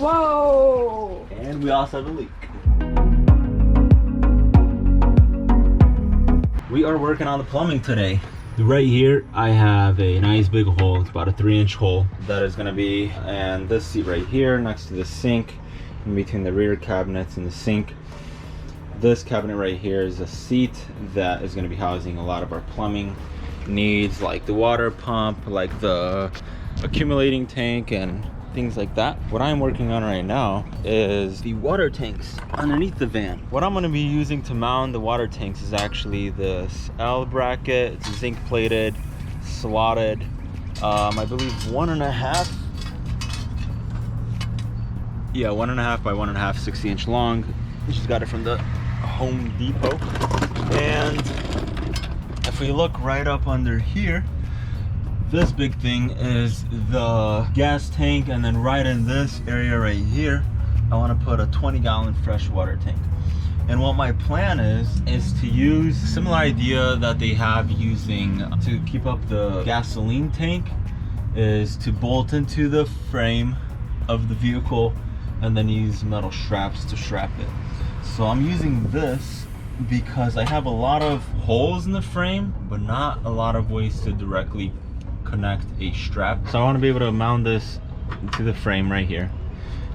Whoa! And we also have a leak. We are working on the plumbing today. Right here, I have a nice big hole. It's about a 3-inch hole that is gonna be, and this seat right here next to the sink, in between the rear cabinets and the sink. This cabinet right here is a seat that is gonna be housing a lot of our plumbing needs, like the water pump, like the accumulating tank and things like that. What I'm working on right now is the water tanks underneath the van. What I'm going to be using to mount the water tanks is actually this L bracket. It's zinc plated, slotted, I believe 1.5. Yeah, 1.5 by 1.5, 60-inch long. Just got it from the Home Depot. And if we look right up under here, this big thing is the gas tank, and then right in this area right here, I want to put a 20-gallon freshwater tank. And what my plan is to use a similar idea that they have using to keep up the gasoline tank, is to bolt into the frame of the vehicle and then use metal straps to strap it. So I'm using this because I have a lot of holes in the frame, but not a lot of ways to directly connect a strap. So I want to be able to mount this to the frame right here.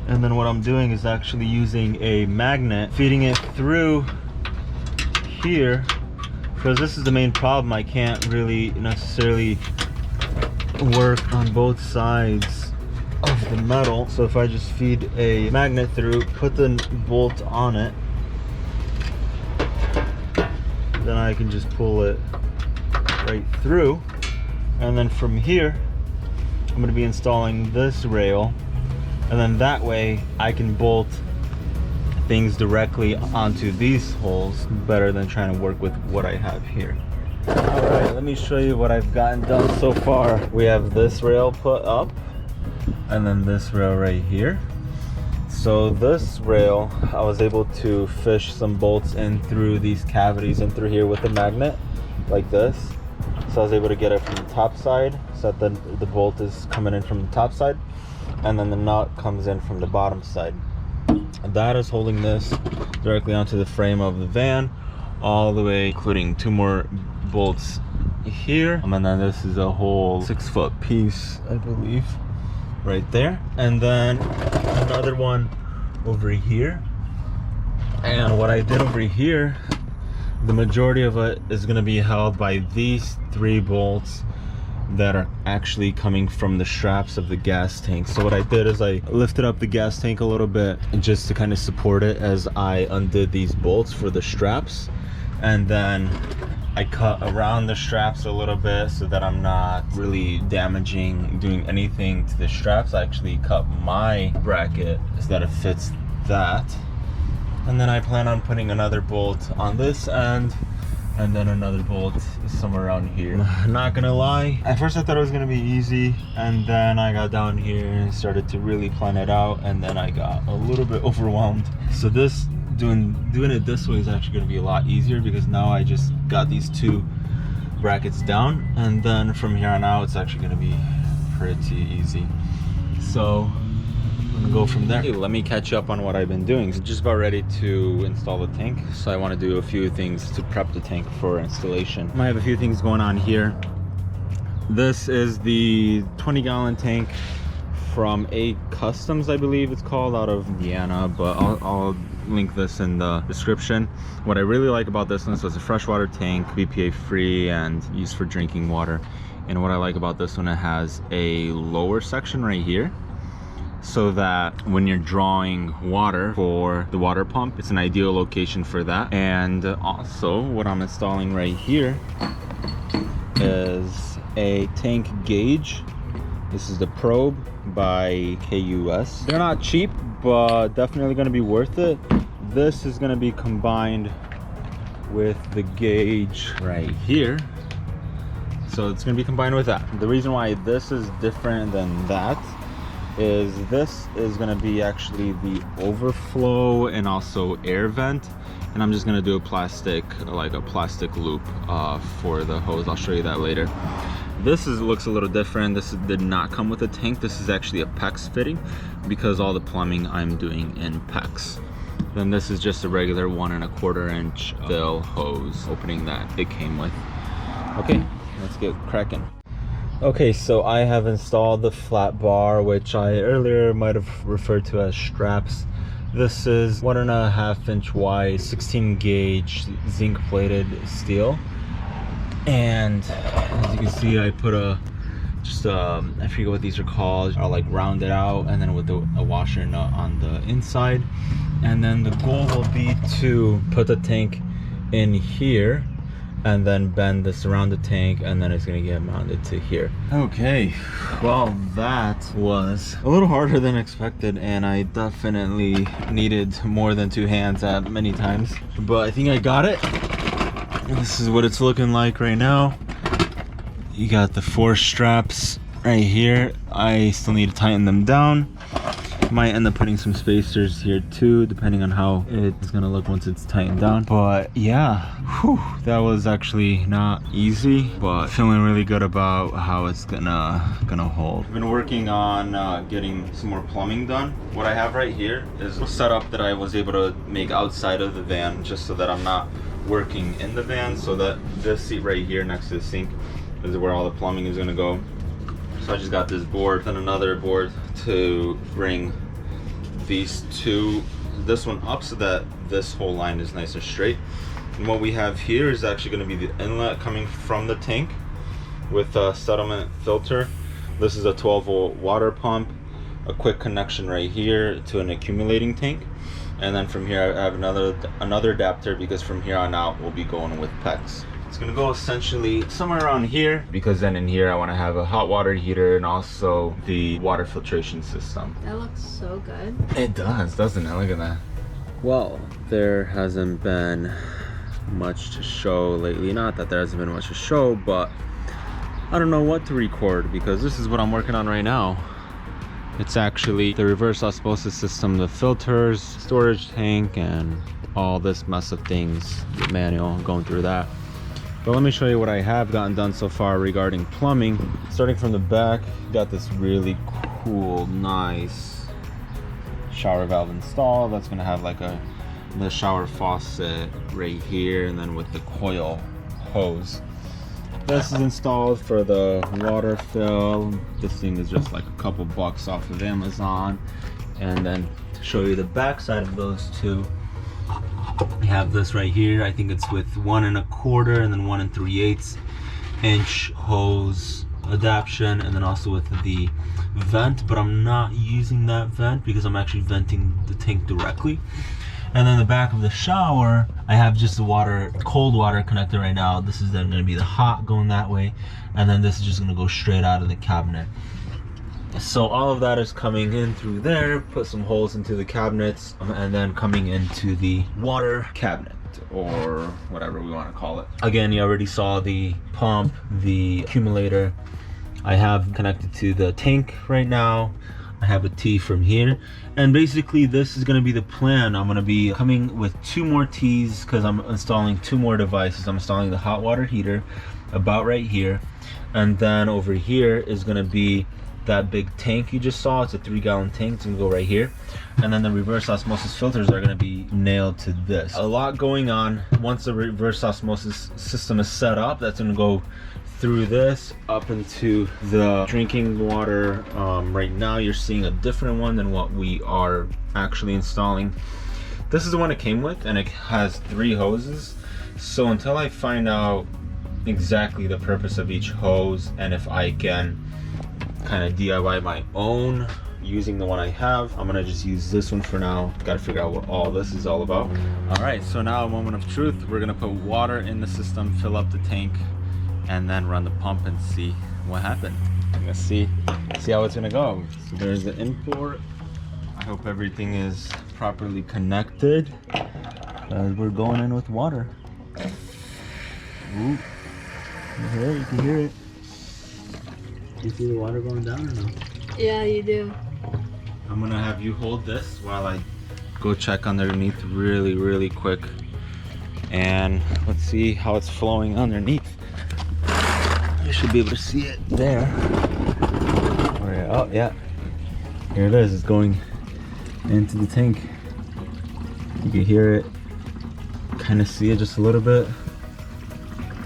And then what I'm doing is actually using a magnet, feeding it through here, because this is the main problem. I can't really necessarily work on both sides of the metal. So if I just feed a magnet through, put the bolt on it, then I can just pull it right through. And then from here, I'm going to be installing this rail, and then that way I can bolt things directly onto these holes better than trying to work with what I have here. All right, let me show you what I've gotten done so far. We have this rail put up, and then this rail right here. So this rail, I was able to fish some bolts in through these cavities and through here with the magnet, like this. So I was able to get it from the top side, so that the bolt is coming in from the top side, and then the nut comes in from the bottom side. And that is holding this directly onto the frame of the van, all the way, including 2 more bolts here. And then this is a whole 6-foot piece, I believe, right there. And then another one over here. And what I did over here, the majority of it is going to be held by these 3 bolts that are actually coming from the straps of the gas tank. So what I did is I lifted up the gas tank a little bit just to kind of support it as I undid these bolts for the straps. And then I cut around the straps a little bit so that I'm not really doing anything to the straps. I actually cut my bracket so that it fits that. And then I plan on putting another bolt on this end, and then another bolt somewhere around here. Not gonna lie, at first I thought it was gonna be easy, and then I got down here and started to really plan it out, and then I got a little bit overwhelmed. So this, doing it this way is actually gonna be a lot easier, because now I just got these 2 brackets down, and then from here on out it's actually gonna be pretty easy. So go from there. Hey, let me catch up on what I've been doing. So just about ready to install the tank, so I want to do a few things to prep the tank for installation. I have a few things going on here. This is the 20-gallon tank from A Customs, I believe it's called, out of Indiana, but I'll link this in the description. What I really like about this one is it's a freshwater tank, BPA free and used for drinking water. And what I like about this one, it has a lower section right here, so that when you're drawing water for the water pump, it's an ideal location for that. And also what I'm installing right here is a tank gauge. This is the probe by KUS. They're not cheap, but definitely going to be worth it. This is going to be combined with the gauge right here, so it's going to be combined with that. The reason why this is different than that is this is gonna be actually the overflow and also air vent, and I'm just gonna do a plastic loop for the hose. I'll show you that later. This looks a little different. This did not come with a tank. This is actually a PEX fitting because all the plumbing I'm doing in PEX. Then this is just a regular 1 1/4 inch fill hose opening that it came with. Okay, let's get cracking. Okay, so I have installed the flat bar, which I earlier might have referred to as straps. This is 1 1/2 inch wide, 16 gauge zinc plated steel. And as you can see, I put I forget what these are called. I'll like round it out, and then with a washer nut on the inside. And then the goal will be to put the tank in here and then bend this around the tank, and then it's gonna get mounted to here. Okay, well, that was a little harder than expected, and I definitely needed more than 2 hands at many times, but I think I got it. This is what it's looking like right now. You got the 4 straps right here. I still need to tighten them down. Might end up putting some spacers here too, depending on how it's gonna look once it's tightened down. But yeah, that was actually not easy, but feeling really good about how it's gonna hold. I've been working on getting some more plumbing done. What I have right here is a setup that I was able to make outside of the van, just so that I'm not working in the van, so that this seat right here next to the sink is where all the plumbing is gonna go. So I just got this board and another board to bring this one up so that this whole line is nice and straight. And what we have here is actually going to be the inlet coming from the tank with a settlement filter. This is a 12-volt water pump, a quick connection right here to an accumulating tank, and then from here I have another adapter, because from here on out we'll be going with PEX. It's gonna go essentially somewhere around here, because then in here I want to have a hot water heater and also the water filtration system. That looks so good. It does, doesn't it? Look at that. Well, there hasn't been much to show lately. Not that there hasn't been much to show, but I don't know what to record, because this is what I'm working on right now. It's actually the reverse osmosis system, the filters, storage tank, and all this mess of things, the manual, going through that. But let me show you what I have gotten done so far regarding plumbing. Starting from the back, got this really cool, nice shower valve installed. That's gonna have like the shower faucet right here, and then with the coil hose. This is installed for the water fill. This thing is just like a couple bucks off of Amazon. And then to show you the back side of those two, I have this right here. I think it's with 1 1/4 and then 1 3/8 inch hose adaptation, and then also with the vent, but I'm not using that vent because I'm actually venting the tank directly. And then the back of the shower, I have just the cold water connector right now. This is then going to be the hot going that way, and then this is just going to go straight out of the cabinet. So all of that is coming in through there, put some holes into the cabinets, and then coming into the water cabinet, or whatever we want to call it. Again, you already saw the pump, the accumulator. I have connected to the tank right now. I have a T from here, and basically this is going to be the plan. I'm going to be coming with 2 more T's because I'm installing 2 more devices. I'm installing the hot water heater about right here, and then over here is going to be that big tank you just saw. It's a 3-gallon tank. It's gonna go right here, and then the reverse osmosis filters are gonna be nailed to this. A lot going on. Once the reverse osmosis system is set up, that's gonna go through this up into the drinking water. Right now you're seeing a different one than what we are actually installing. This is the one it came with, and it has 3 hoses. So until I find out exactly the purpose of each hose, and if I can kind of DIY my own using the one I have, I'm gonna just use this one for now. Got to figure out what all this is all about. All right, so now a moment of truth. We're gonna put water in the system, fill up the tank, and then run the pump and see what happened. I'm gonna see how it's gonna go. So there's the import. I hope everything is properly connected. We're going in with water. Ooh. You can hear it. You see the water going down or no? Yeah, you do. I'm gonna have you hold this while I go check underneath really quick. And let's see how it's flowing underneath. You should be able to see it there. Oh yeah, here it is. It's going into the tank. You can hear it, kind of see it just a little bit.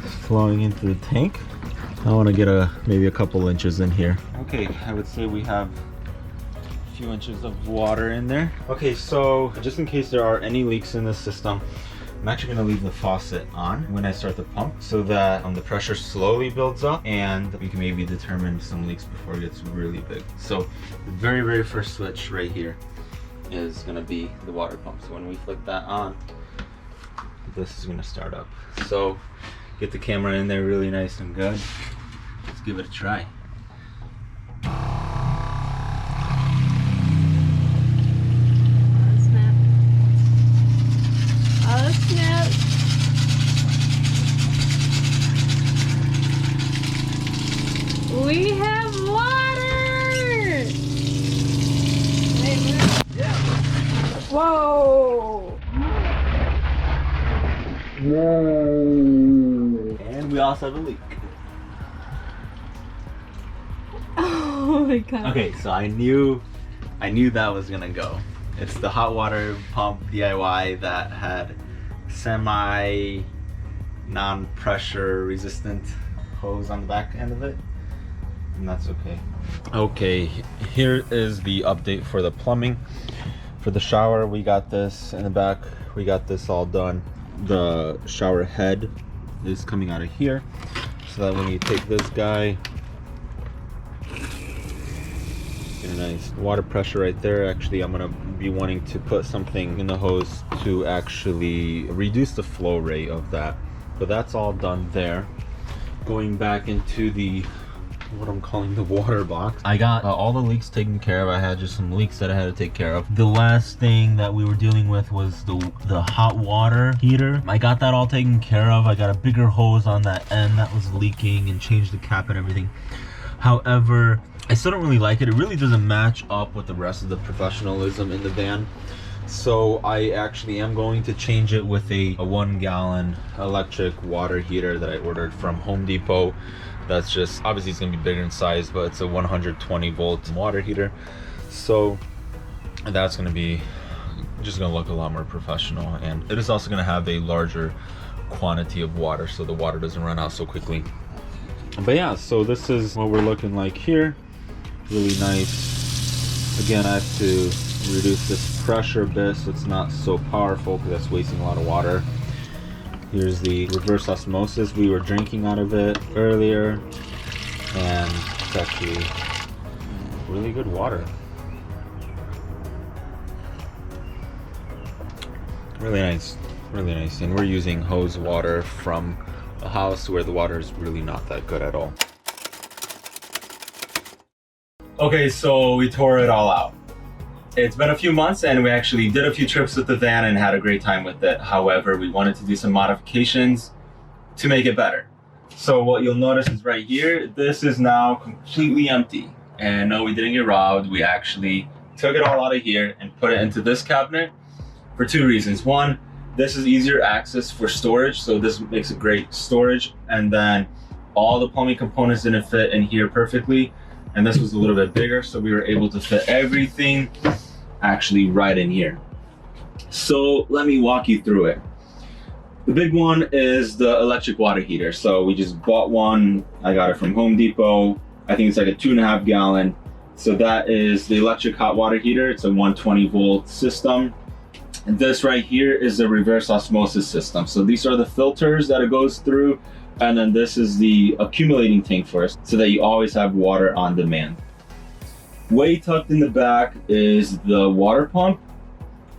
It's flowing into the tank. I want to get maybe a couple inches in here. Okay, I would say we have a few inches of water in there. Okay, so just in case there are any leaks in the system, I'm actually going to leave the faucet on when I start the pump so that the pressure slowly builds up and we can maybe determine some leaks before it gets really big. So the very first switch right here is going to be the water pump. So when we flick that on, this is going to start up. So get the camera in there really nice and good. Let's give it a try. We have water! Yeah. Whoa! And we also have a leak. Oh my god. Okay, so I knew that was gonna go. It's the hot water pump DIY that had semi non-pressure resistant hose on the back end of it. And that's okay. Okay, here is the update for the plumbing. For the shower, we got this in the back. We got this all done. The shower head is coming out of here, so that when you take this guy, get a nice water pressure right there. Actually, I'm gonna be wanting to put something in the hose to actually reduce the flow rate of that. But that's all done there. Going back into the what I'm calling the water box. I got all the leaks taken care of. I had just some leaks that I had to take care of. The last thing that we were dealing with was the hot water heater. I got that all taken care of. I got a bigger hose on that end that was leaking and changed the cap and everything. However, I still don't really like it. It really doesn't match up with the rest of the professionalism in the van. So I actually am going to change it with a 1 gallon electric water heater that I ordered from Home Depot. That's just, obviously it's gonna be bigger in size, but it's a 120 volt water heater. So that's gonna be just gonna look a lot more professional, and it is also gonna have a larger quantity of water so the water doesn't run out so quickly. But yeah, so this is what we're looking like here. Really nice. Again, I have to reduce this pressure a bit so it's not so powerful because that's wasting a lot of water. Here's the reverse osmosis. We were drinking out of it earlier, and it's actually really good water. Really nice, really nice. And we're using hose water from a house where the water is really not that good at all. Okay, so we tore it all out. It's been a few months and we actually did a few trips with the van and had a great time with it. However, we wanted to do some modifications to make it better. So what you'll notice is right here, this is now completely empty. And no, we didn't get robbed. We actually took it all out of here and put it into this cabinet for 2 reasons. One, this is easier access for storage, so this makes a great storage. And then all the plumbing components didn't fit in here perfectly, and this was a little bit bigger, so we were able to fit everything actually right in here. So let me walk you through it. The big one is the electric water heater. So we just bought one. I got it from Home Depot. I think it's like a 2.5 gallon. So that is the electric hot water heater. It's a 120 volt system. And this right here is the reverse osmosis system. So these are the filters that it goes through. And then this is the accumulating tank for us so that you always have water on demand. Way tucked in the back is the water pump.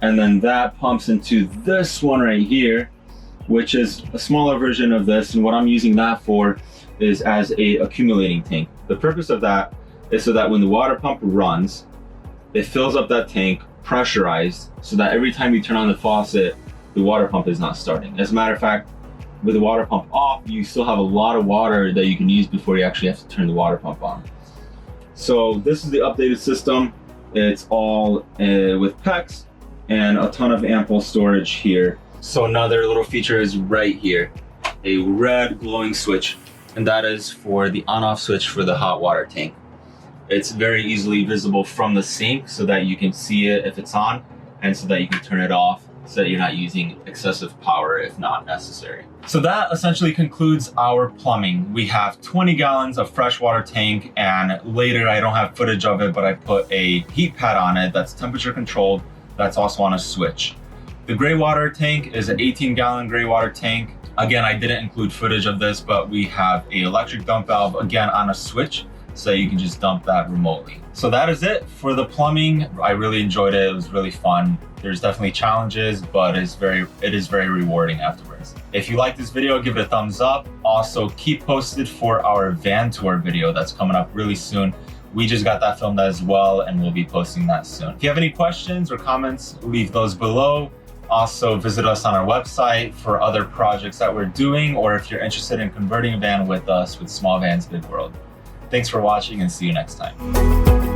And then that pumps into this one right here, which is a smaller version of this. And what I'm using that for is as a accumulating tank. The purpose of that is so that when the water pump runs, it fills up that tank pressurized so that every time you turn on the faucet, the water pump is not starting. As a matter of fact, with the water pump off, you still have a lot of water that you can use before you actually have to turn the water pump on. So this is the updated system. It's all with PEX and a ton of ample storage here. So another little feature is right here, a red glowing switch, and that is for the on-off switch for the hot water tank. It's very easily visible from the sink so that you can see it if it's on, and so that you can turn it off so that you're not using excessive power if not necessary. So that essentially concludes our plumbing. We have 20 gallons of fresh water tank, and later, I don't have footage of it, but I put a heat pad on it that's temperature controlled, that's also on a switch. The gray water tank is an 18-gallon gray water tank. Again, I didn't include footage of this, but we have an electric dump valve, again, on a switch, so you can just dump that remotely. So that is it for the plumbing. I really enjoyed it. It was really fun. There's definitely challenges, but it is very rewarding afterwards. If you like this video, give it a thumbs up. Also, keep posted for our van tour video that's coming up really soon. We just got that filmed as well, and we'll be posting that soon. If you have any questions or comments, leave those below. Also, visit us on our website for other projects that we're doing, or if you're interested in converting a van with us with Small Vans Big World. Thanks for watching, and see you next time.